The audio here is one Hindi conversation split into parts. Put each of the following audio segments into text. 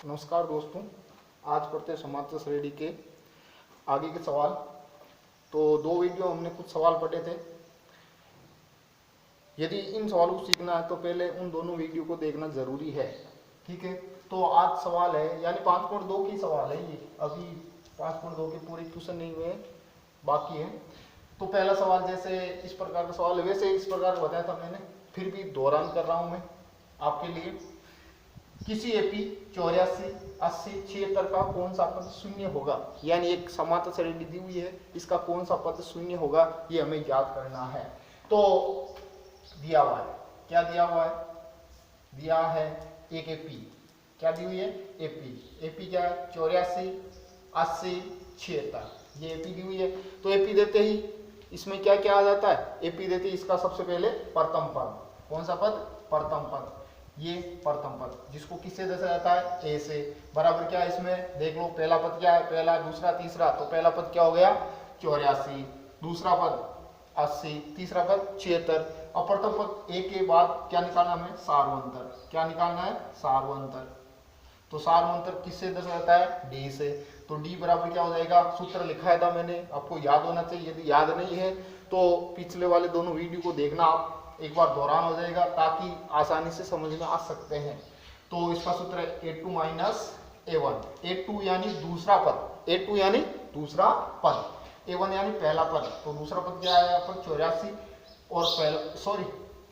नमस्कार दोस्तों, आज पढ़ते हैं समांतर श्रेणी के आगे के सवाल। तो दो वीडियो हमने कुछ सवाल पढ़े थे। यदि इन सवालों को सीखना है तो पहले उन दोनों वीडियो को देखना जरूरी है। ठीक है, तो आज सवाल है यानी 5.2 की सवाल है ये। अभी 5.2 के पूरे क्वेश्चन नहीं हुए, बाकी है। तो पहला सवाल जैसे इस प्रकार का सवाल है, वैसे इस प्रकार का बताया था मैंने, फिर भी दोहरान कर रहा हूं मैं आपके लिए। किसी एपी 84, 80, 76 का कौन सा पद शून्य होगा, यानी एक समांतर श्रेणी दी हुई है, इसका कौन सा पद शून्य होगा ये हमें याद करना है। तो दिया हुआ है, क्या दिया हुआ है? दिया है एक एपी, क्या दी हुई है? एपी। एपी क्या है? 84, 80, 76, ये एपी दी हुई है। तो एपी देते ही इसमें क्या क्या आ जाता है? एपी देते ही इसका सबसे पहले प्रथम पद, कौन सा पद? प्रथम पद। ये प्रथम पद जिसको किससे दर्शाया जाता है? ए से। बराबर क्या है इसमें? देख लो, पहला पद क्या है? पहला, दूसरा, तीसरा। तो पहला पद क्या हो गया? 84, दूसरा पद 80, तीसरा पद 76। और प्रथम पद ए के बाद क्या निकालना हमें? सार्वंतर। क्या निकालना है? सार्वंतर। तो सार्वंतर किससे दर्शाया जाता है? डी से। तो डी बराबर क्या हो जाएगा? सूत्र लिखाया था मैंने, आपको याद होना चाहिए। यदि याद नहीं है तो पिछले वाले दोनों वीडियो को देखना, आप एक बार दोहरान हो जाएगा ताकि आसानी से समझ में आ सकते हैं। तो इसका सूत्र है A2 माइनस A1। A2 यानी दूसरा पद, A2 यानी दूसरा पद, A1 यानी पहला पद। तो दूसरा पद क्या है यहाँ पर? 84 और पहला, सॉरी,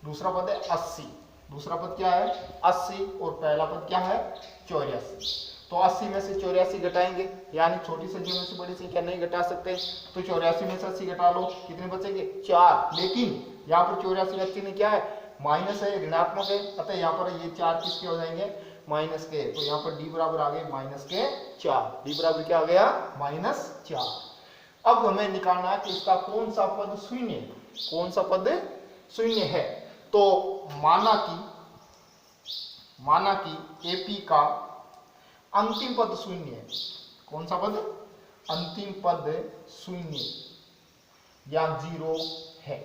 दूसरा पद है 80। दूसरा पद क्या है? 80 और पहला पद क्या है? 84। तो 80 में से 84 घटाएंगे, यानी छोटी संख्या में से बड़ी संख्या नहीं घटा सकते। तो 84 में से 80 घटा लो, कितने बचेंगे? 4। लेकिन यहाँ पर 84 का चिन्ह क्या है? माइनस है, ऋणात्मक है, अतः यहाँ पर ये 4 किसके हो जाएंगे? माइनस के। तो यहाँ पर डी बराबर आ गए माइनस के 4। डी बराबर क्या आ गया? -4। अब हमें निकालना है कि इसका कौन सा पद शून्य, कौन सा पद शून्य है। तो माना कि एपी का अंतिम पद शून्य है। कौन सा पद? अंतिम पद शून्य या 0 है।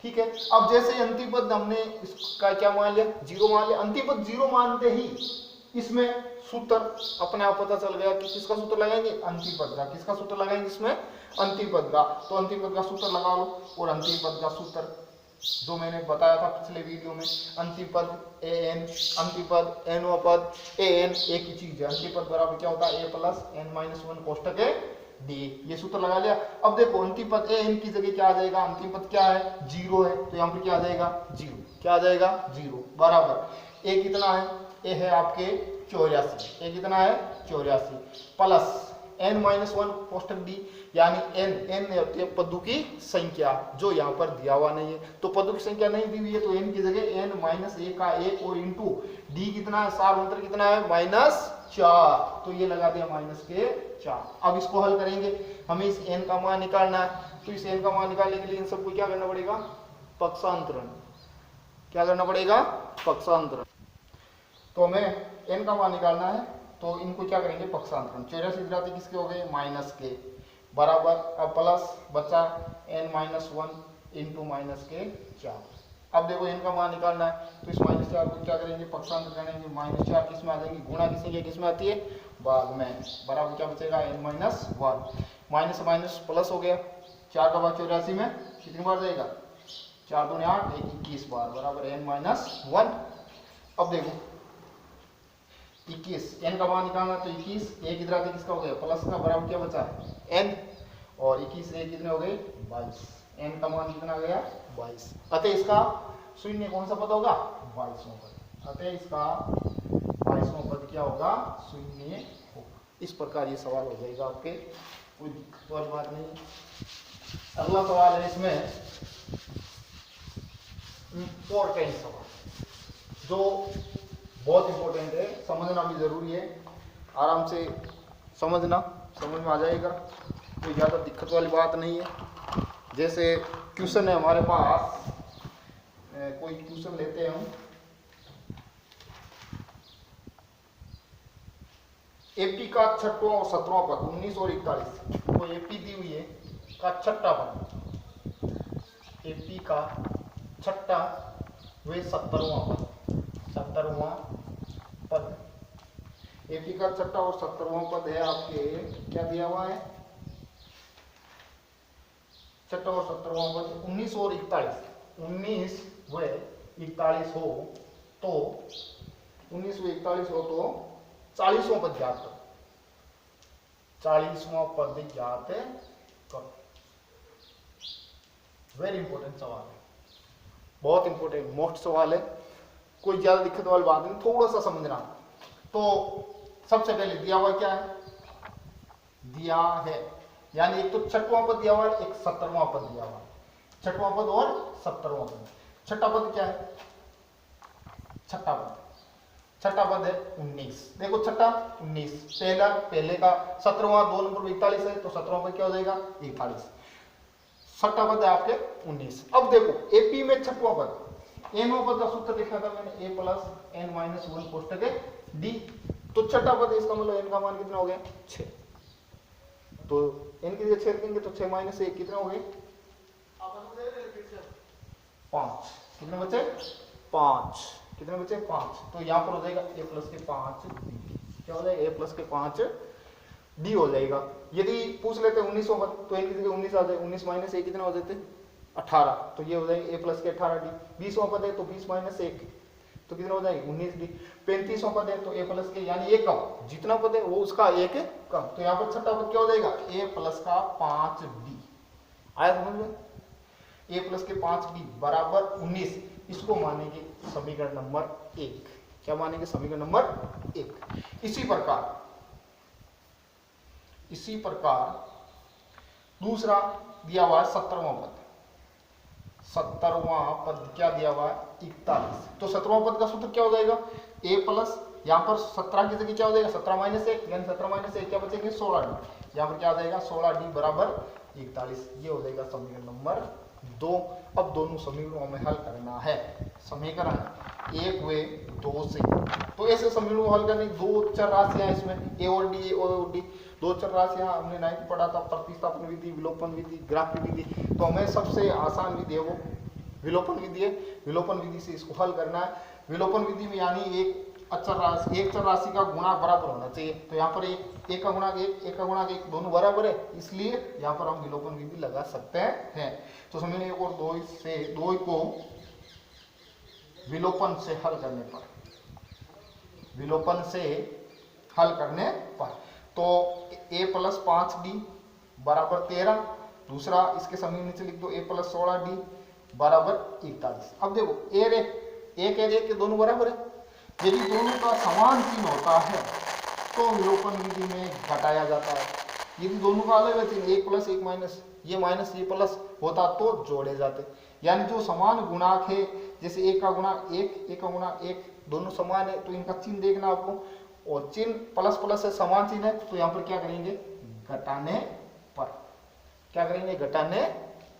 ठीक है, अब जैसे अंतिम पद हमने इसका क्या मान लिया? 0 मान लिया। अंतिम पद 0 मानते ही इसमें सूत्र अपने आप पता चल गया कि किसका सूत्र लगाएंगे? अंतिम पद का। किसका सूत्र लगाएंगे इसमें? अंतिम पद का। तो अंतिम पद का सूत्र लगा लो। और अंतिम पद का सूत्र जो मैंने बताया था पिछले वीडियो में, अंतिम पद an, अंतिम पद nवां पद an, एक ही चीज है। अंतिम पद बराबर क्या होता है? a प्लस n-1 कोष्टक है डी। ये सूत्र लगा लिया। अब देखो, अंतिम पद an की जगह क्या आ जाएगा? अंतिम पद क्या है? 0 है, तो यहाँ पर क्या आ जाएगा? 0। क्या आ जाएगा? 0 बराबर a कितना है? a है आपके 84। a कितना है? 84 प्लस n-1 कोष्टक डी, यानी n होती है पदों की संख्या, जो यहाँ पर दिया हुआ नहीं है। तो पदों की संख्या नहीं दी हुई है, तो n की जगह n-1 का 1 और इंटू डी कितना है? सार्वंतर कितना है? -4। तो ये लगा दिया -4। अब इसको हल करेंगे, हमें इस n का मान निकालना है। तो इस n का मान निकालने के लिए इन सबको क्या करना पड़ेगा? पक्षांतरण। क्या करना पड़ेगा? पक्षांतरण। तो हमें n का मान निकालना है, तो इनको क्या करेंगे? पक्षांतरण। 84 घटाते किसके हो गए? माइनस के, बराबर अब प्लस बचा n-1 इंटू -4। अब देखो n का मान निकालना है, तो इस -4 को क्या करेंगे? पक्षांतर करेंगे। -4 किस में आ जाएगी? गुणा की संख्या किस में आती है? भाग में। बराबर क्या बचेगा? n-1। माइनस से माइनस प्लस हो गया। 4 का भाग 84 में कितनी बार जाएगा? 4 दूनी 8, 21 बार, बराबर n-1। अब देखो 21, n का मान निकालना, तो 21, एक इधर आते किसका हो गया? प्लस का, बराबर क्या बचा है? n। और 21 से कितने हो गए? 22। n का मान कितना आ गया? 22। अतः इसका शून्य कौन सा पद होगा? 22वां पद। अतः इसका 22वां पद क्या होगा? शून्य होगा। इस प्रकार ये सवाल हो जाएगा आपके, कोई दिक्कत वाली बात नहीं। अगला सवाल है इसमें इंपॉर्टेंट सवाल, जो बहुत इंपॉर्टेंट है, समझना भी जरूरी है। आराम से समझना, समझ में आ जाएगा, कोई ज़्यादा दिक्कत वाली बात नहीं है। जैसे क्वेश्चन है हमारे पास, कोई क्वेश्चन लेते हैं हम। एपी का 6वां और 7वां पद 19 और 41, तो एपी दी हुई है का 6ठा पद, एपी का 6ठा व 70वां पद, 70वां पद एपी का छठा और 70वां पद है आपके, क्या दिया हुआ है, छठा और 70वां पद 19 और 41, 19 व 41 हो तो 19 व 41 हो तो 40वां पद ज्ञात करो, 40वां पद ज्ञात करो। वेरी इंपॉर्टेंट सवाल है, बहुत इंपॉर्टेंट मोस्ट सवाल है, कोई ज्यादा दिक्कत वाली बात नहीं, थोड़ा सा समझना। तो सबसे पहले दिया हुआ क्या है, दिया है यानी एक तो छठवां पद दिया हुआ है, एक 70वां पद दिया हुआ है, छठवां पद और 70वां पद। छठा पद क्या है, छठा पद, छठा पद है 19, देखो छठा 19, पहला पहले का 17वां 2 नंबर 41 है तो 17वां पद क्या हो जाएगा 41, छठा पद है आपके 19। अब देखो एपी में छठवां पद, एनवां पद का सूत्र लिखा था मैंने, a plus n minus 1 कोष्टक d, तो छठा पद इसका मतलब n का मान कितना हो गया 6, तो n की जगह 6 रखेंगे तो 6 माइनस 1 कितना हो गए 5, कितने बचे 5, कितने बचे 5, तो यहाँ पर हो जाएगा a प्लस के 5 d, क्या हो जाएगा a प्लस के 5 d हो जाएगा। यदि पूछ लेते 19 होगा तो n की जगह 19 आ जाए, 19 माइनस 1 कितना हो जाते 18, तो ये हो जाएगा a प्लस के 18 d। 20वां पद है तो 20 माइनस 1 तो कितना हो जाएगा 19 d। 35वां पद है तो a प्लस के यानी एक कम, जितना पद है वो उसका एक कम, तो यहाँ पर छठा पद क्या हो जाएगा a प्लस का 5d। आया समझ में, a प्लस के 5d बराबर 19, इसको मानेंगे समीकरण नंबर 1, क्या मानेंगे समीकरण नंबर 1। इसी प्रकार दूसरा दिया हुआ है 70वां पद, 70वां पद क्या दिया हुआ है 41, तो 70वां पद का सूत्र क्या हो जाएगा a प्लस, यहाँ पर 17 की जगह क्या हो जाएगा 17 माइनस 1, यानी 17 माइनस 1 क्या बचेंगे 16d, यहाँ पर क्या आ जाएगा 16d बराबर 41, ये हो जाएगा समीकरण नंबर 2। अब दोनों समीकरणों में हल करना है, समीकरण 1 व 2 से, तो ऐसे समीकरणों को हल करने की दो चर राशियां हैं इसमें, a और d, दो चर राशियां हमने 9th पढ़ा था, प्रतिस्थापन विधि, विलोपन विधि, ग्राफ विधि, तो हमें सबसे आसान विधि है वो विलोपन विधि है, विलोपन विधि से इसको हल करना है। विलोपन विधि में यानी एक चर राशि का गुणांक बराबर होना चाहिए, तो यहाँ पर एक का गुणांक एक का गुणांक एक, दोनों बराबर है, इसलिए यहाँ पर हम विलोपन विधि लगा सकते हैं। तो समझिए 1 और 2 को विलोपन से हल करने पर, विलोपन से हल करने पर तो a प्लस 5d बराबर 13, दूसरा इसके समीकरण नीचे लिख दो a प्लस 16d बराबर 41। अब देखो एक के दोनों बराबर है, यदि दोनों का समान चिन्ह होता है तो विलोपन विधि में घटाया जाता है, यदि दोनों का अलग चिन्ह 1 प्लस 1 माइनस ये प्लस होता तो जोड़े जाते, यानी जो समान गुणांक है, जैसे एक का गुणांक एक का गुणांक एक, दोनों समान है तो इनका चिन्ह देखना आपको, और चिन्ह प्लस प्लस है समान चिन्ह है तो यहाँ पर क्या करेंगे घटाने पर, क्या करेंगे घटाने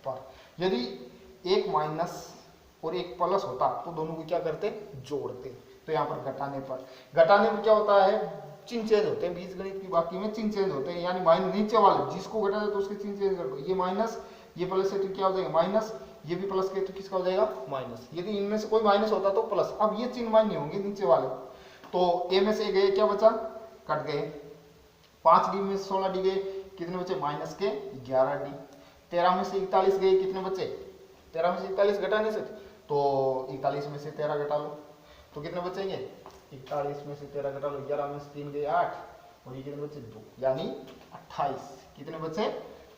पर। यदि एक माइनस और एक प्लस होता तो दोनों को क्या करते जोड़ते, तो यहाँ पर घटाने पर क्या होता है चिन्ह चेंज होते हैं, बीजगणित की बाकी में चिन्ह चेंज होते हैं, यानी माइनस नीचे वाले जिसको घटाया तो उसके चिन्ह चेंज कर दो, ये माइनस ये प्लस है तो क्या हो जाएगा माइनस, ये भी प्लस के तो किसका हो जाएगा माइनस, यदि इनमें से कोई माइनस होता तो प्लस। अब ये चिन्ह मान्य होंगे नीचे वाले, तो a में से गए क्या बचा कट गए, 5d में 16d गए, कितने बचे माइनस के 11d, 13 में से 41 गए, कितने बचे 13 में से 41 घटाने से, तो 41 में से 13 घटा लो तो कितने बचेंगे 41 में से 13 घटा लो, 11 में से 3 गए 8 और ये कितने बचे 2, यानी 28, कितने बचे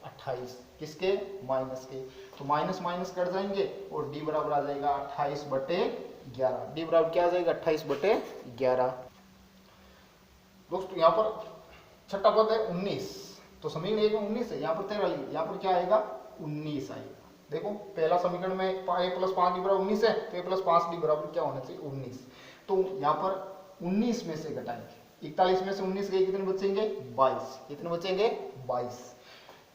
28, किसके माइनस के, तो माइनस माइनस कट जाएंगे और d बराबर आ जाएगा 28/11, d बराबर क्या आ जाएगा 28/11। दोस्तों यहाँ पर छठा पद है 19, तो समीकरण 1 में 19 है, यहाँ पर 13 लिखिए, यहाँ पर क्या आएगा 19 आएगा। देखो पहला समीकरण में a प्लस 5d बराबर 19 है, तो a प्लस 5d बराबर क्या होना चाहिए 19, तो यहाँ पर 19 में से घटाएंगे, 41 में से 19 गए, कितने बचेंगे 22, कितने बचेंगे 22,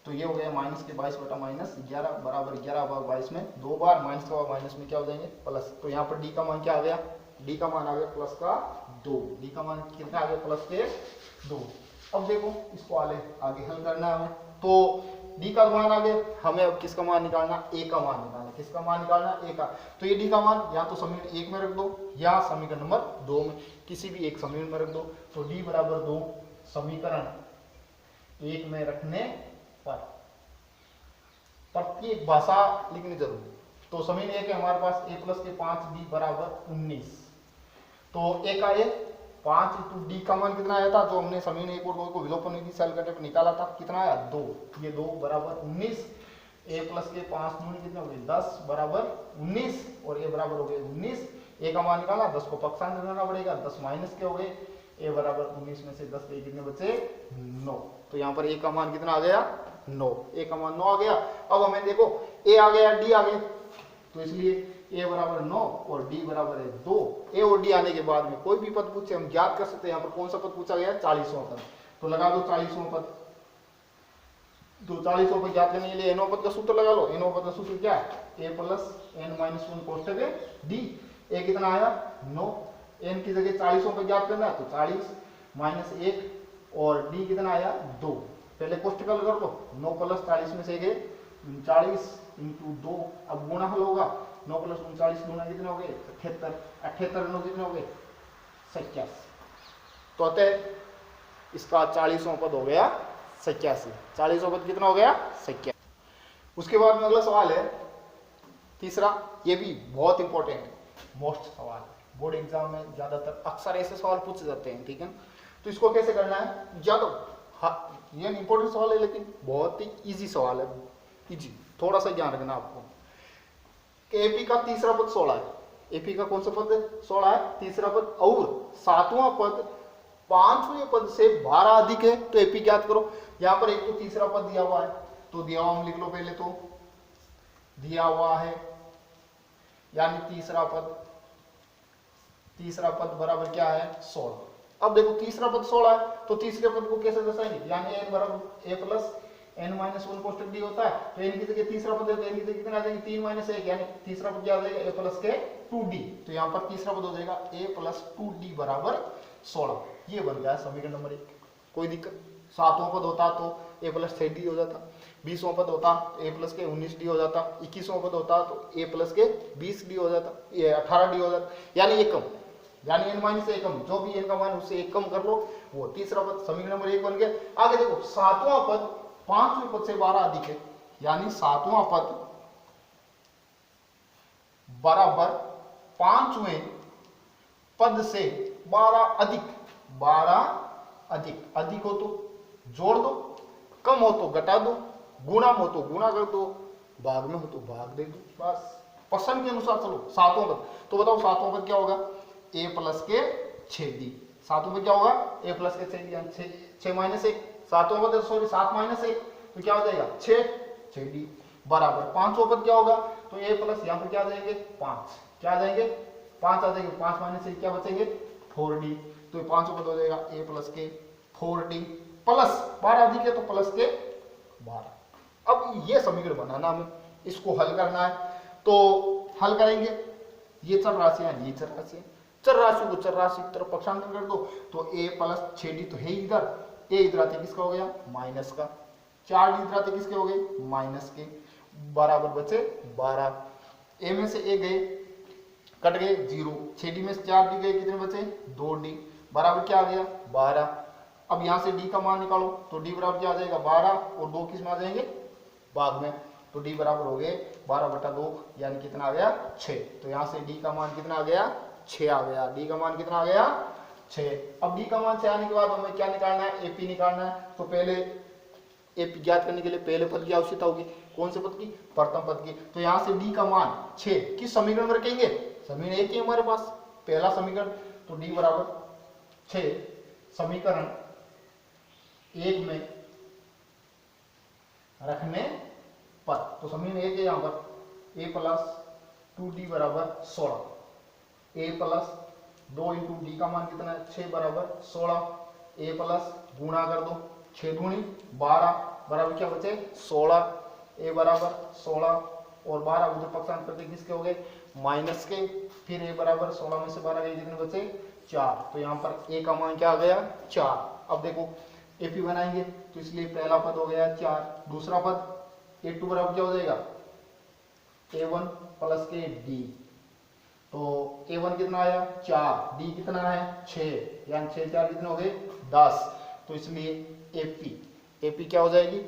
तो ये हो गया माइनस के 22 बटा माइनस 11 बराबर 11/22 में 2 बार माइनस का माइनस में क्या हो जाएंगे प्लस, तो यहाँ पर d का मान क्या आ गया, d का मान आ गया प्लस का 2, d का मान कितना आ गया प्लस के 2। अब देखो इसको आगे हल करना है हमें, तो डी का मान आ गया, हमें अब किसका मान निकालना, ए का मान निकालना, किसका मान निकालना, ए का। तो ये डी का मान या तो समीकरण 1 में रख दो या समीकरण नंबर 2 में, किसी भी एक समीकरण में रख दो। तो डी बराबर 2 समीकरण 1 में रखने पर प्रत्येक भाषा लिखनी जरूरी। तो समीकरण 1 है हमारे पास a प्लस के 5d बराबर 19। तो ए का ए 5 इंटू डी का मान कितना आया था, जो हमने समीकरण 1 और 2 को विलोपन विधि से हल करने पर निकाला था, कितना आया 2, ये 2 बराबर 19। a प्लस के 5 दूनी कितने हो गए 10 बराबर 19 और a बराबर हो गए 19। a का मान निकाला, 10 को पक्षांतर करना पड़ेगा, 10 माइनस के हो गए, a बराबर 19 में से 10 गए कितने बचे 9। तो यहाँ पर a का मान कितना आ गया 9, a का मान 9 आ गया। अब हमें देखो a आ गया d आ गया, तो इसलिए a बराबर 9 और d बराबर है 2। a और d आने के बाद में कोई भी पद पूछे हम ज्ञात कर सकते हैं। यहाँ पर कौन सा पद पूछा गया 40वां पद, तो लगा दो 40वां पद। तो 40वां पद ज्ञात करने के लिए nवां पद का सूत्र लगा लो। nवां पद का सूत्र क्या है, a प्लस n माइनस 1 कोष्टक है d। a कितना आया 9, n की जगह 40वां पद ज्ञात करना है तो 40 माइनस 1 और d कितना आया 2। पहले कोष्टक हल कर लो, 9 प्लस 40 में से गए 39 इंटू 2, अब गुणा हल होगा, 9 प्लस 39 गुणा कितने हो गए 78, 78 9 कितने हो गए 87। तो अतः इसका 40वां पद हो गया 87। 40वां पद कितना हो गया 87। उसके बाद में अगला सवाल है तीसरा, ये भी बहुत इंपॉर्टेंट है, मोस्ट सवाल बोर्ड एग्जाम में ज्यादातर अक्सर ऐसे सवाल पूछे जाते हैं, ठीक है। तो इसको कैसे करना है, ज्यादा ये इंपॉर्टेंट सवाल है लेकिन बहुत ही इजी सवाल है, इजी, थोड़ा सा ध्यान रखना आपको। एपी का तीसरा पद 16 है, एपी का कौन सा पद है 16 है, तीसरा पद, और 7वां पद 5वें पद से 12 अधिक है, तो एपी ज्ञात करो। यहां पर एक तो तीसरा पद दिया हुआ है, तो दिया हुआ हम लिख लो पहले, तो दिया हुआ है यानी तीसरा पद बराबर क्या है 16। अब देखो तीसरा पद 16 है, तो तीसरे पद को कैसे दर्शाएंगे, यानी n बराबर a प्लस n माइनस 1 कोष्टक डी होता है, तो n की जगह तीसरा पद है तो n की जगह कितना आ जाएगा 3 माइनस 1, यानी तीसरा पद क्या आ जाएगा a प्लस के 2d। तो यहाँ पर तीसरा पद हो जाएगा a प्लस 2d बराबर 16। ये बन गया समीकरण नंबर 1, कोई दिक्कत। 7वां पद होता तो a प्लस 3d हो जाता, 20वां पद होता a प्लस के 19d हो जाता, 21वां पद होता तो a प्लस के 20d हो जाता, ये 18d हो जाता, यानी एक कम, यानी n माइनस एक कम, जो भी n का मान उससे एक कम कर लो, वो तीसरा पद समीकरण नंबर 1 बन गया। आगे देखो 7वां पद 5वें पद से 12 अधिक है, यानी 7वां पद बराबर 5वें पद से 12 अधिक, 12 अधिक, अधिक हो तो जोड़ दो, कम हो तो घटा दो, गुणा हो तो गुणा कर दो, भाग में हो तो भाग दे दो, बस पसंद के अनुसार चलो। 7वां पद, तो बताओ 7वां पद क्या होगा a प्लस के 6d, 7वां पद क्या होगा a प्लस के 6d, यानी 6 माइनस 1, 7वां पद सॉरी 7 माइनस 1, तो क्या हो जाएगा 6d बराबर 5वां पद क्या होगा, तो a प्लस यहाँ पर क्या आ जाएंगे 5, क्या आ जाएंगे 5 आ जाएंगे, 5 माइनस 1 क्या बचेंगे 4d, तो 5वां पद हो जाएगा a प्लस के 4d प्लस 12 अधिक है तो प्लस के 12। अब ये समीकरण बनाना हमें, इसको हल करना है, तो हल करेंगे, ये चर राशि है, ये चर राशि है, चर राशि को चर राशि की तरफ पक्षांतर कर दो, तो a प्लस 6d तो है इधर, a इधर आते किसका हो गया माइनस का, 4d इधर आते किसके हो गए माइनस के, बराबर बचे 12, a में से a गए कट गए 0, 6d में से 4d गए कितने बचे 2d, बराबर क्या आ गया 12। अब यहाँ से d का मान निकालो, तो d बराबर क्या आ जाएगा 12 और 2 किस में आ जाएंगे भाग में, तो d बराबर हो गए 12/2, यानी कितना आ गया 6। तो यहाँ से d का मान कितना आ गया 6 आ गया, d का मान कितना आ गया 6। अब d का मान 6 आने के बाद हमें क्या निकालना है ap निकालना है, तो पहले ap ज्ञात करने के लिए पहले पद की आवश्यकता होगी, कौन से पद की प्रथम पद की। तो यहाँ से d का मान 6 किस समीकरण में रखेंगे, समीकरण एक ही हमारे पास पहला समीकरण, तो d बराबर 6 समीकरण 1 में रखने पर, तो समीकरण 1 है यहाँ पर a प्लस 2d बराबर 16, a प्लस 2 इंटू डी का मान कितना है 6 बराबर 16, a प्लस गुणा कर दो 6 दूनी 12 बराबर क्या बचे 16, a बराबर 16 और 12 उधर पक्षांतर करते किसके हो गए माइनस के, फिर a बराबर 16 में से 12 गए कितने बचे 4, तो यहाँ पर a का मान क्या आ गया 4। अब देखो एपी बनाएंगे तो इसलिए पहला पद हो गया 4, दूसरा पद ए टू बराबर क्या हो जाएगा A1 प्लस के डी, तो A1 कितना आया 4, डी कितना है 6, यानी 6 4 कितने हो गए 10, तो इसलिए एपी क्या हो जाएगी,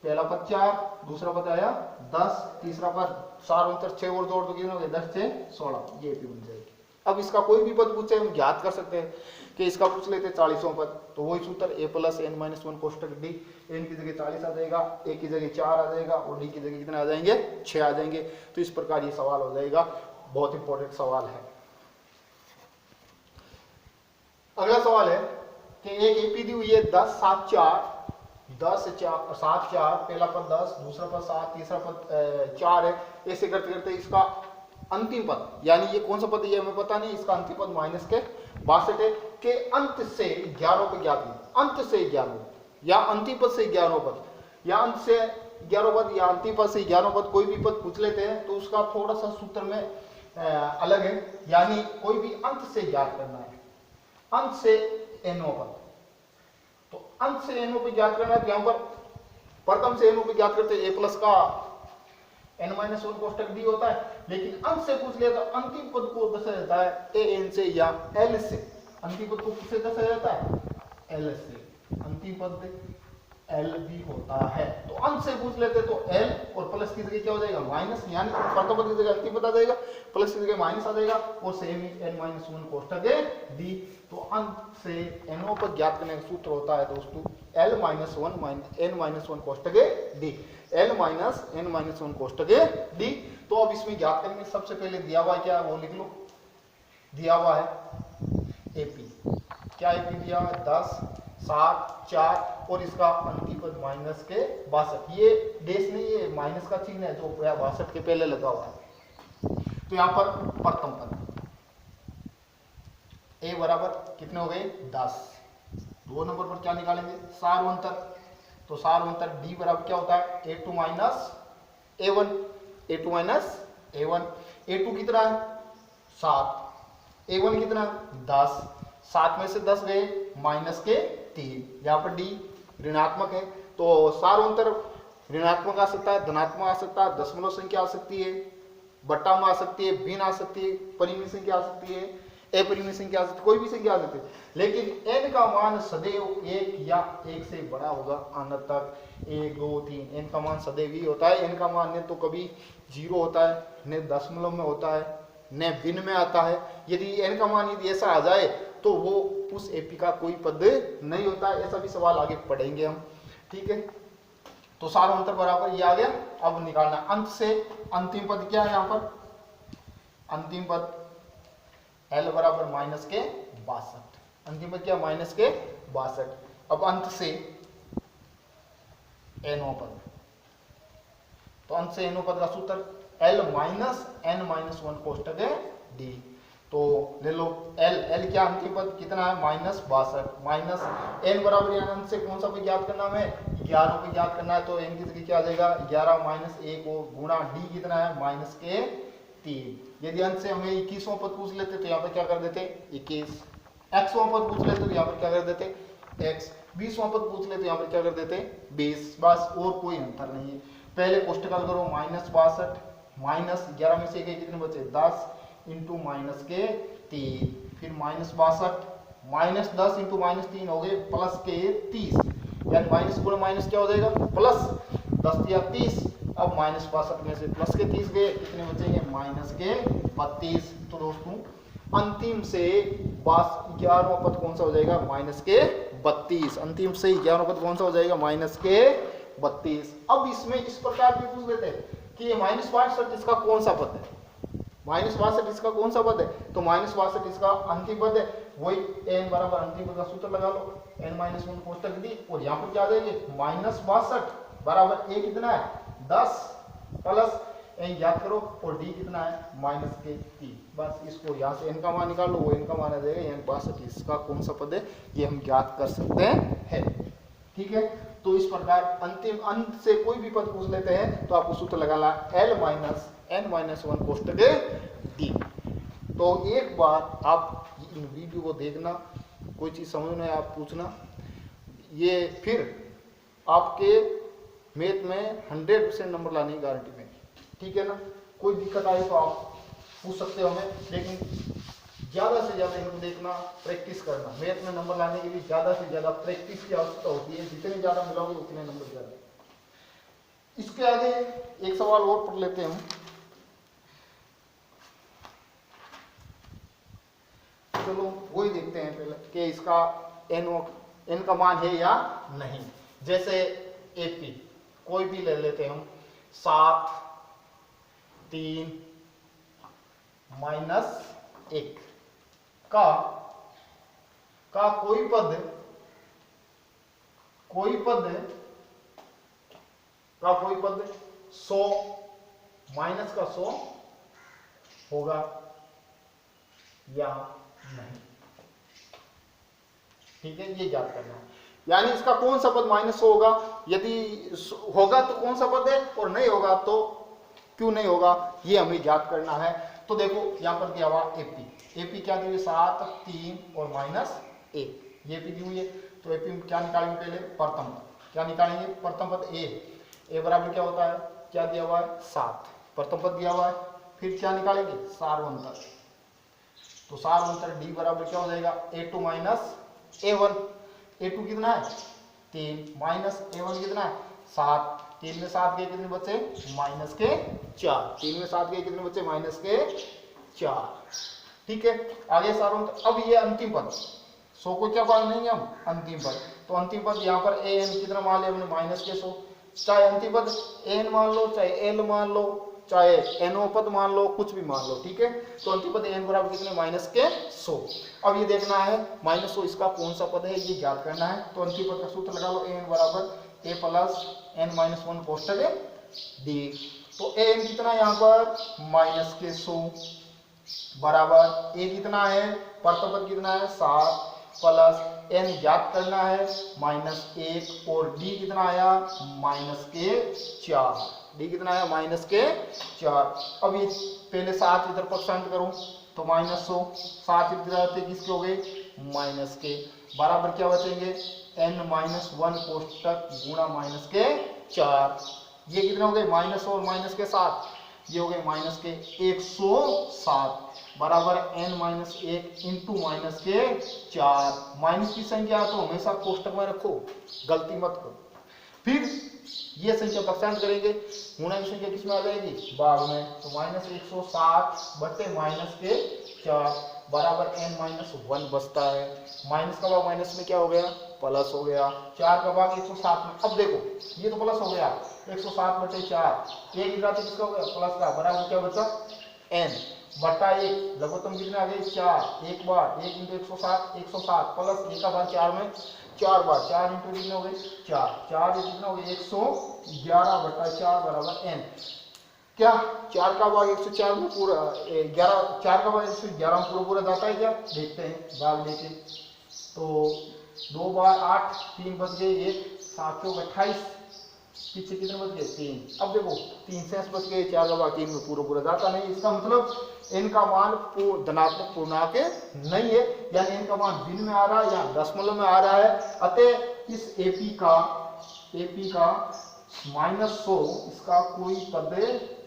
पहला पद 4, दूसरा पद आया 10, तीसरा पद 4 अंतर 6 और जोड़ तो कितने हो गए 10 से 16, ये एपी बन जाएगी। अब इसका कोई भी पद पूछे हम ज्ञात कर सकते हैं कि इसका पूछ लेते 40वां पद, तो वही सूत्र a प्लस n माइनस 1 कोष्टक डी, n की जगह 40 आ जाएगा, a की जगह 4 आ जाएगा और d की जगह कितने आ जाएंगे 6 आ जाएंगे। तो इस प्रकार ये सवाल हो जाएगा, बहुत इंपॉर्टेंट सवाल है। अगला सवाल है कि एक एपी दी हुई है 10 7 4, 10 7 4, पहला पद 10, दूसरा पद 7, तीसरा पद 4 है। ऐसे करते करते इसका अंतिम पद, यानी ये कौन सा पद है ये हमें पता नहीं, इसका अंतिम पद माइनस के 62 है के अंत से 11 को ज्ञात कीजिए। अंत से 11 या अंतिम पद से 11 पद, या अंत से 11 पद या अंतिम पद से 11 पद, कोई भी पद पूछ लेते हैं तो उसका थोड़ा सा सूत्र में अलग है, यानी कोई भी अंत से ज्ञात करना है, अंत से एनो पद, तो अंत से एनो पे ज्ञात करना है। यहां पर प्रथम से एनो पे ज्ञात करते हैं, ए प्लस का n माइनस 1 कोष्टक डी होता है, लेकिन अंत से पूछ लिया तो अंतिम पद को दर्शाया जाता है a n से या l से, अंतिम पद को किससे दर्शाया जाता है l से, अंतिम पद l भी होता है। तो अंत से पूछ लेते तो l और प्लस की जगह क्या हो जाएगा माइनस, यानी प्रथम पद की जगह अंतिम पद आ जाएगा, प्लस की जगह माइनस आ जाएगा और सेम ही n माइनस 1 कोष्टक डी। तो अंत से एनो पद ज्ञात करने का सूत्र होता है दोस्तों l माइनस 1 n माइनस 1 कोष्टक D, l minus n minus 1 कोष्टक डी। तो अब इसमें ज्ञात करेंगे, सबसे पहले दिया हुआ क्या है वो लिख लो, दिया हुआ है एपी, क्या एपी दिया है 10 7 4 और इसका अंतिम पद माइनस के 62, ये डेश नहीं है माइनस का चिन्ह है जो 62 के पहले लगा हुआ है। तो यहां पर प्रथम पद a बराबर कितने हो गए 10, 2 नंबर पर क्या निकालेंगे सार्वंतर, तो सार्वंतर d बराबर क्या होता है a2 minus a1, a2 minus a1, a2 कितना है 7, a1 कितना 10, 7 में से 10 गए माइनस के 3, यहाँ पर d ऋणात्मक है तो सार्वंतर ऋणात्मक आ सकता है, धनात्मक आ सकता है, दशमलव संख्या आ सकती है, बट्टा में आ सकती है, भिन्न आ सकती है, परिमेय संख्या आ सकती है, अपरिमेय संख्या आ सकती है, कोई भी संख्या आ सकती है, लेकिन n का मान सदैव 1 या 1 से बड़ा होगा अनंत तक, 1 2 3, n का मान सदैव ही होता है। n का मान न तो कभी 0 होता है, न दशमलव में होता है, न भिन्न में आता है। यदि n का मान यदि ऐसा आ जाए तो वो उस एपी का कोई पद नहीं होता है, ऐसा भी सवाल आगे पढ़ेंगे हम, ठीक है। तो सार्वंतर बराबर ये आ गया। अब निकालना अंत से अंतिम पद क्या है, यहाँ पर अंतिम पद l बराबर माइनस के 62, अंतिम पद क्या माइनस के 62। अब अंत से एनो पद, तो अंत से एनो पद का सूत्र l माइनस n माइनस 1 कोष्टक डी, तो ले लो l क्या अंतिम पद कितना है माइनस 62, माइनस n बराबर यानी अंत से कौन सा पे ज्ञात करना है 11 पे ज्ञात करना है, तो n की जगह क्या आ जाएगा 11 माइनस 1 को गुणा d कितना है माइनस के 3। यदि अंत से हमें 21वां पद पूछ लेते तो यहाँ पर क्या कर देते 21, xवां पद पूछ लेते तो यहाँ पर क्या कर देते x, 20वां पद पूछ लेते तो यहाँ पर क्या कर देते 20, बस और कोई अंतर नहीं है। पहले कोष्टकाल करो माइनस 62 माइनस 11 में से कितने बचे 10 इंटू माइनस के 3, फिर माइनस 62 माइनस 10 इंटू माइनस 3 हो गए प्लस के 30, यानी माइनस गुणा माइनस क्या हो जाएगा प्लस 10 या 30। अब माइनस 62 में से प्लस के 30 गए, कितने बचेंगे माइनस के 32। तो दोस्तों अंतिम से 11वां पद कौन सा हो जाएगा माइनस के 32, अंतिम से 11वां पद कौन सा हो जाएगा माइनस के 32। अब इसमें इस प्रकार भी पूछ लेते हैं कि ये माइनस 62 इसका कौन सा पद है, माइनस 62 इसका कौन सा पद है, तो माइनस 62 इसका अंतिम पद है, वही n बराबर अंतिम पद का सूत्र लगा लो n माइनस 1 कोष्टक दी, और यहाँ पर क्या आ जाएगी माइनस 62 बराबर a कितना है 10 प्लस n ज्ञात करो और d कितना है माइनस के 3, बस इसको यहाँ से n का मान निकाल लो, वो n का मान आ जाएगा n 62 इसका कौन सा पद है ये हम ज्ञात कर सकते हैं, ठीक है। तो इस प्रकार अंतिम अंत से कोई भी पद पूछ लेते हैं तो आपको सूत्र लगाना l माइनस n माइनस 1 कोष्टक डी। तो एक बार आप इन वीडियो को देखना, कोई चीज समझ में आप पूछना, ये फिर आपके मैथ में 100% नंबर लाने की गारंटी में, ठीक है ना। कोई दिक्कत आए तो आप पूछ सकते हो हमें, लेकिन ज़्यादा से ज़्यादा इनको देखना, प्रैक्टिस करना। मैथ में नंबर लाने के लिए ज़्यादा से ज़्यादा प्रैक्टिस की आवश्यकता होती है। जितने ज़्यादा मिलाओगे उतने नंबर ज़्यादा। इसके आगे एक सवाल और पढ़ लेते हैं हम। चलो वही देखते हैं पहले कि इसका एन का मान है या नहीं। जैसे एपी कोई भी ले लेते हैं हम, 7 3 -1 का कोई पद का कोई पद 100 माइनस का 100 होगा या नहीं, ठीक है। ये ज्ञात करना है, यानी इसका कौन सा पद -100 होगा, यदि होगा तो कौन सा पद है, और नहीं होगा तो क्यों नहीं होगा, ये हमें ज्ञात करना है। तो देखो यहां पर दिया हुआ एपी क्या दी हुई, 7 3 और -1 ये एपी दी हुई है। तो एपी में क्या निकालेंगे, पहले प्रथम पद क्या निकालेंगे, प्रथम पद ए बराबर क्या होता है, क्या दिया हुआ है 7, प्रथम पद दिया हुआ है। फिर क्या निकालेंगे, सारवंतर, तो सारवंतर डी बराबर क्या हो जाएगा, a2 - a1। a2 कितना है 3 माइनस a1 कितना है 7, 3 में 7 गए कितने बचे -4, 3 में 7 गए कितने बचे -4, ठीक है। आगे सारवंतर, अब ये अंतिम पद 100 को क्या मान लेंगे हम, अंतिम पद। तो अंतिम पद यहाँ पर an कितना मान लिया हमने -100, चाहे अंतिम पद n मान लो, चाहे l मान लो, चाहे एनो पद मान लो, कुछ भी मान लो, ठीक है। तो अंतिम पद n बराबर कितने -100। अब ये देखना है -100 इसका कौन सा पद है, ये ज्ञात करना है। तो अंतिम पद का सूत्र लगा लो, n बराबर a प्लस n-1 कोष्टक d। तो an कितना यहाँ पर -100 बराबर a कितना है, प्रथम पद कितना है 7 प्लस n ज्ञात करना है -1 और d कितना आया -4, d कितना आया -4। अब ये पहले 7 इधर पक्षांत करूं तो -100, 7 इधर आते किसके हो गए माइनस के, बराबर क्या बचेंगे n-1 कोष्टक गुणा -4। ये कितना हो गए माइनस और -7, ये हो गए -107 बराबर n-1 इंटू -4। माइनस की संख्या तो हमेशा कोष्टक में रखो, गलती मत करो। फिर ये संख्या पक्षांत करेंगे, गुणा की संख्या किस में आ जाएगी भाग में, तो -107 बटे -4 बराबर n-1 बचता है। माइनस का भाग माइनस में क्या हो गया प्लस हो गया, 4 का भाग 107 में। अब देखो ये तो प्लस हो गया 107 बटे 4, एक इधर किसका हो गया प्लस का, बराबर क्या बचा n बटा 1, लघुत्तम कितने आ गए 4, एक बार 1 इंटू 107 प्लस 1 का भाग 4 में 4 बार 4 इंटू कितने हो गए 4, 4 ये कितना हो गया 111 बटा 4 बराबर n। क्या 4 का भाग 104 में पूरा 11, 4 का भाग 111 में पूरा पूरा जाता है क्या, देखते हैं भाग लेके। तो 2 बार 8, 3 बच गए, 1 7 चौक 28, पीछे कितने बच गए 3। अब देखो 3 शेष बच गए, 4 का भाग 3 में पूरा पूरा जाता नहीं, इसका मतलब इनका मान धनात्मक पूर्णांक नहीं है, यानी इनका मान भिन्न में आ रहा है या दशमलव में आ रहा है। अतः इस एपी का -100 इसका कोई पद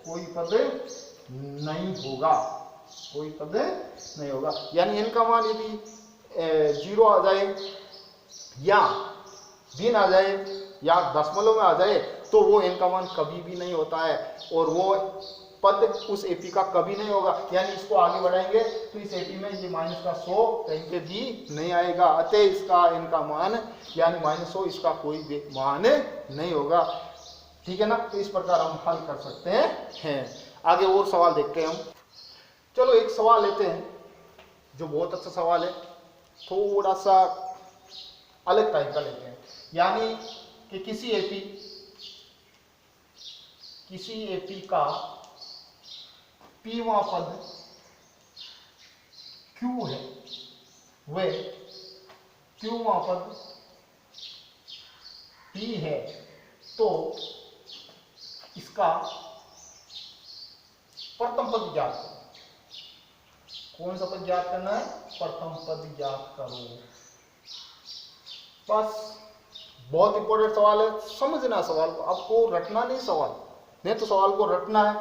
नहीं होगा, कोई पद नहीं होगा। यानी इनका मान यदि 0 आ जाए या भिन्न आ जाए या दशमलव में आ जाए तो वो इनका मान कभी भी नहीं होता है, और वो पद उस एपी का कभी नहीं होगा। यानी इसको आगे बढ़ाएंगे तो इस एपी में ये -100 कहीं पे भी नहीं आएगा। अतः इसका इनका मान यानी -100 इसका कोई भी मान नहीं होगा, ठीक है ना। तो इस प्रकार हम हल कर सकते हैं। आगे और सवाल देखते हैं हम। चलो एक सवाल लेते हैं जो बहुत अच्छा सवाल है, थोड़ा सा अलग टाइप का लेते हैं। यानी कि किसी एपी का पीवा पद Q है, वे क्यूवा पद P है, तो इसका प्रथम पद ज्ञात करो। कौन सा पद ज्ञात करना है, प्रथम पद ज्ञात करो। बस बहुत इंपॉर्टेंट सवाल है, समझना सवाल को, आपको रटना नहीं सवाल, नहीं तो सवाल को रटना है,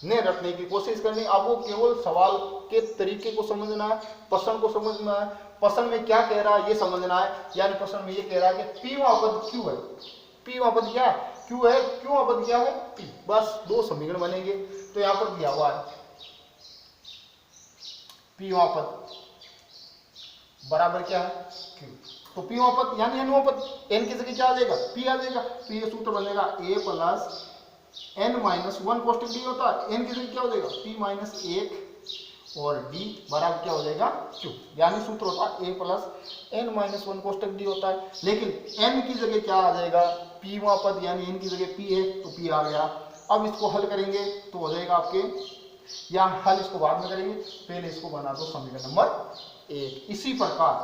नहीं रटने की कोशिश करनी, आपको केवल सवाल के तरीके को समझना है, प्रश्न को समझना है, प्रश्न में क्या कह रहा है ये समझना है। यानी प्रश्न में ये कह रहा है कि पी वहां पद क्यों है, पी वहां पद क्या है, क्यों है, क्यों वहां पद क्या है पी, बस दो समीकरण बनेंगे। तो यहां पर दिया हुआ है पी वहां पद बराबर क्या है क्यू, तो पी वहां पद यानी एन वहां पद, एन की जगह क्या आ जाएगा पी आ जाएगा, तो ये सूत्र बनेगा A plus N minus one कोष्टक डी होता है, एन की जगह क्या हो जाएगा पी माइनस एक और डी बराबर क्या हो जाएगा क्यू, यानी सूत्र होता है A plus N minus one कोष्टक डी होता है, लेकिन एन की जगह क्या आ जाएगा पी वहां पद, यानी एन की जगह पी है तो पी आ गया। अब इसको हल करेंगे तो हो जाएगा आपके, या हल इसको बाद में करेंगे, पहले इसको बना दो समीकरण नंबर एक। इसी प्रकार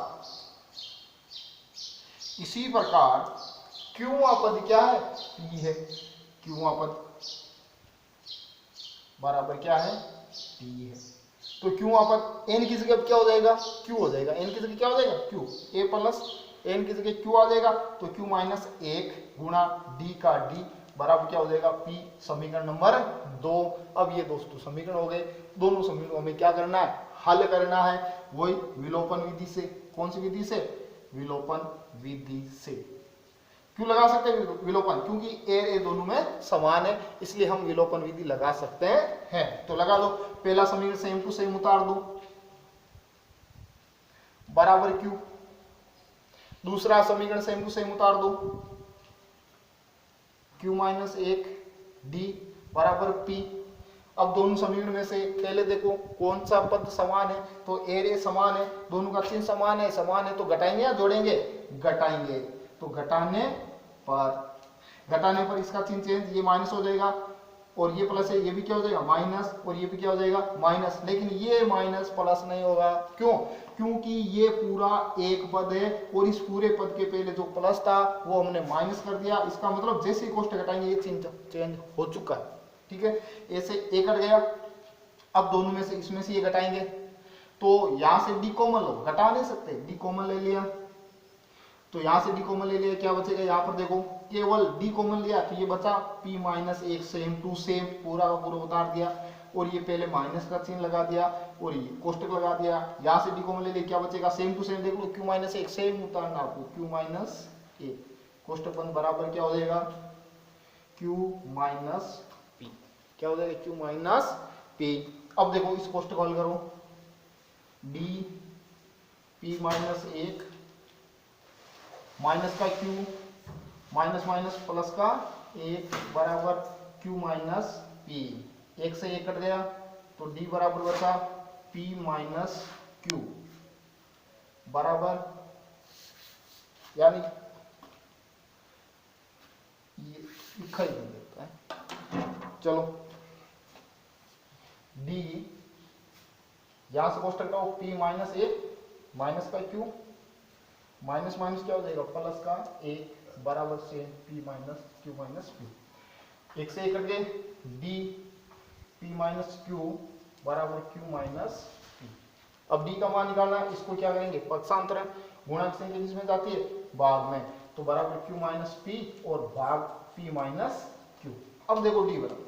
क्यों पद क्या है पी है, क्यों पद बराबर क्या है पी है, तो क्यों पद एन की जगह क्या हो जाएगा क्यू हो जाएगा, एन की जगह क्या हो जाएगा क्यू, ए प्लस एन की जगह क्यू आ जाएगा, तो क्यू माइनस एक गुणा डी का डी बराबर क्या हो जाएगा पी, समीकरण नंबर दो। अब ये दोस्तों समीकरण हो गए, दोनों समीकरणों में क्या करना है हल करना है, वही विलोपन विधि से। कौन सी विधि से, विलोपन विधि से। क्यों लगा सकते हैं विलोपन, क्योंकि ए दोनों में समान है, इसलिए हम विलोपन विधि लगा सकते हैं। तो लगा दो, पहला समीकरण सेम टू सेम उतार दो बराबर क्यू, दूसरा समीकरण सेम टू सेम उतार दो क्यू माइनस एक डी बराबर पी। अब दोनों समीकरण में से पहले देखो कौन सा पद समान है, तो ए समान है, दोनों का चिन्ह समान है तो घटाएंगे या जोड़ेंगे, घटाएंगे, तो घटाने पर इसका चिन्ह चेंज, ये माइनस हो जाएगा और ये प्लस है, ये भी क्या हो जाएगा माइनस और ये भी क्या हो जाएगा माइनस, लेकिन ये माइनस प्लस नहीं होगा, क्यों, क्योंकि ये पूरा एक पद है और इस पूरे पद के पहले जो प्लस था वो हमने माइनस कर दिया, इसका मतलब जैसे ही कोष्ठक घटाएंगे ये चिन्ह चेंज हो चुका है। ठीक है, ऐसे ए कट गया, अब दोनों में से इसमें से ये घटाएंगे, तो यहां से डी कॉमन लो, घटा नहीं सकते, डी कॉमन ले लिया, तो यहां से डी कॉमन ले लिया, क्या बचेगा, यहां पर देखो केवल डी कॉमन लिया तो ये बचा p माइनस एक सेम टू सेम, पूरा का पूरा उतार दिया और ये पहले माइनस का चिन्ह लगा दिया और ये कोष्टक लगा दिया, यहां से डी कॉमन ले लिया, क्या बचेगा सेम टू सेम, देख लो q माइनस एक सेम उतारना आपको, q माइनस एक कोष्टक बंद बराबर क्या हो जाएगा q माइनस p, क्या हो जाएगा q माइनस p। अब देखो इस कोष्टक हल करो, d p माइनस एक माइनस का q माइनस माइनस प्लस का एक बराबर q माइनस p, एक से एक कट गया तो d बराबर बचा p माइनस q बराबर, यानी ये लिखा ही नहीं देता है, चलो d यहां से कोष्टक का p माइनस एक माइनस का q माइनस माइनस क्या हो जाएगा प्लस का एक बराबर से p minus q minus p, एक से एक कट गए, d p माइनस q बराबर q माइनस p। अब d का मान निकालना है, इसको क्या करेंगे पक्षांतर, गुणक संख्या किसमें जाती है भाग में, तो बराबर q माइनस p और भाग p माइनस q। अब देखो d बराबर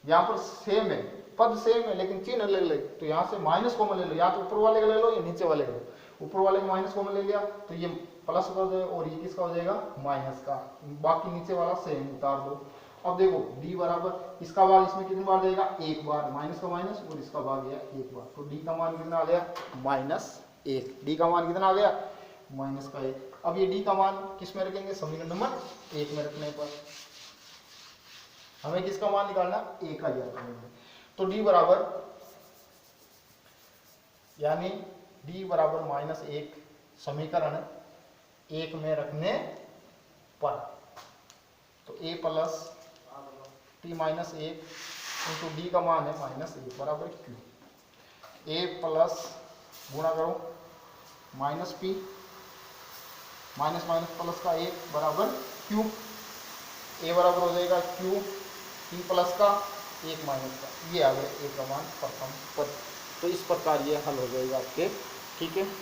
यहाँ पर सेम है, पद सेम है लेकिन चिन्ह अलग अलग, तो यहाँ से माइनस कॉमन ले लो, या तो ऊपर वाले का ले लो या नीचे वाले का, ऊपर वाले का माइनस कॉमन ले लिया तो ये प्लस हो जाएगा और ये किसका हो जाएगा माइनस का, बाकी नीचे वाला सेम उतार दो। अब देखो d बराबर इसका भाग इसमें कितनी बार जाएगा एक बार, माइनस का माइनस और इसका भाग गया एक बार, तो d का मान कितना आ गया माइनस एक, d का मान कितना आ गया माइनस का एक। अब ये d का मान किस में रखेंगे समीकरण नंबर एक में रखने पर हमें किसका मान निकालना a का ज्ञात करेंगे, तो d बराबर यानी d बराबर माइनस एक समीकरण एक में रखने पर, तो a प्लस p माइनस एक इंटू डी का मान है माइनस एक बराबर q, a प्लस गुणा करो minus p minus minus plus का एक बराबर q, a बराबर हो जाएगा q p प्लस का एक माइनस का, ये आ गया a का मान प्रथम पद। तो इस प्रकार ये हल हो जाएगा आपके, ठीक है।